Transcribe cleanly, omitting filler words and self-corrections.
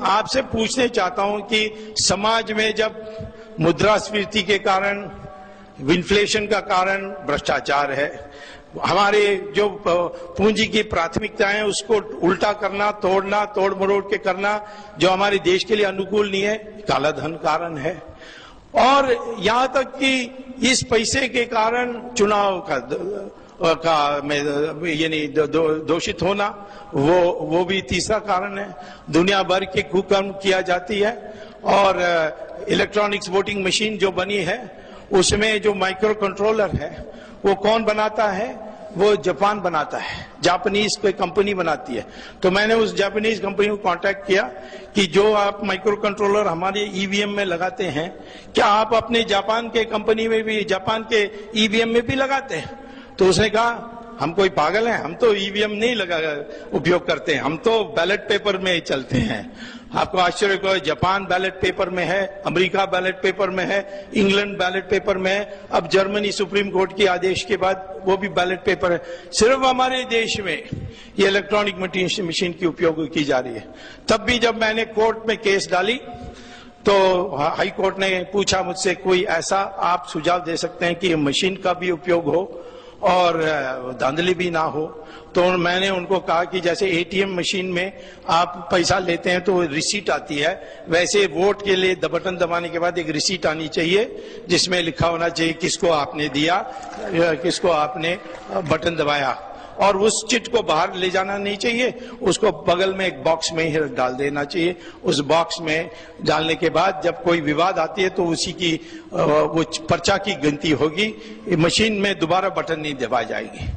आपसे पूछने चाहता हूं कि समाज में जब मुद्रास्फीति के कारण, इन्फ्लेशन का कारण भ्रष्टाचार है, हमारे जो पूंजी की प्राथमिकताएं उसको उल्टा करना, तोड़ना, तोड़ मरोड़ के करना, जो हमारे देश के लिए अनुकूल नहीं है, काला धन कारण है। और यहां तक कि इस पैसे के कारण चुनाव का यानी दोषित होना, वो भी तीसरा कारण है। दुनिया भर के कुकर्म किया जाती है। और इलेक्ट्रॉनिक्स वोटिंग मशीन जो बनी है उसमें जो माइक्रो कंट्रोलर है वो कौन बनाता है? वो जापान बनाता है, जापानीज कोई कंपनी बनाती है। तो मैंने उस जापानीज कंपनी को कांटेक्ट किया कि जो आप माइक्रो कंट्रोलर हमारे ईवीएम में लगाते हैं, क्या आप अपने जापान के कंपनी में भी, जापान के ईवीएम में भी लगाते हैं? तो उसने कहा हम कोई पागल हैं, हम तो ईवीएम नहीं उपयोग करते हैं, हम तो बैलेट पेपर में चलते हैं। आपको आश्चर्य हो, जापान बैलेट पेपर में है, अमेरिका बैलेट पेपर में है, इंग्लैंड बैलेट पेपर में है, अब जर्मनी सुप्रीम कोर्ट के आदेश के बाद वो भी बैलेट पेपर है। सिर्फ हमारे देश में ये इलेक्ट्रॉनिक मशीन की उपयोग की जा रही है। तब भी जब मैंने कोर्ट में केस डाली तो हाई कोर्ट ने पूछा मुझसे, कोई ऐसा आप सुझाव दे सकते हैं कि मशीन का भी उपयोग हो और धांधली भी ना हो? तो मैंने उनको कहा कि जैसे एटीएम मशीन में आप पैसा लेते हैं तो रिसीट आती है, वैसे वोट के लिए बटन दबाने के बाद एक रिसीट आनी चाहिए जिसमें लिखा होना चाहिए किसको आपने दिया, किसको आपने बटन दबाया। और उस चिट को बाहर ले जाना नहीं चाहिए, उसको बगल में एक बॉक्स में ही डाल देना चाहिए। उस बॉक्स में डालने के बाद जब कोई विवाद आती है तो उसी की वो पर्चा की गिनती होगी, मशीन में दोबारा बटन नहीं दबाई जाएगी।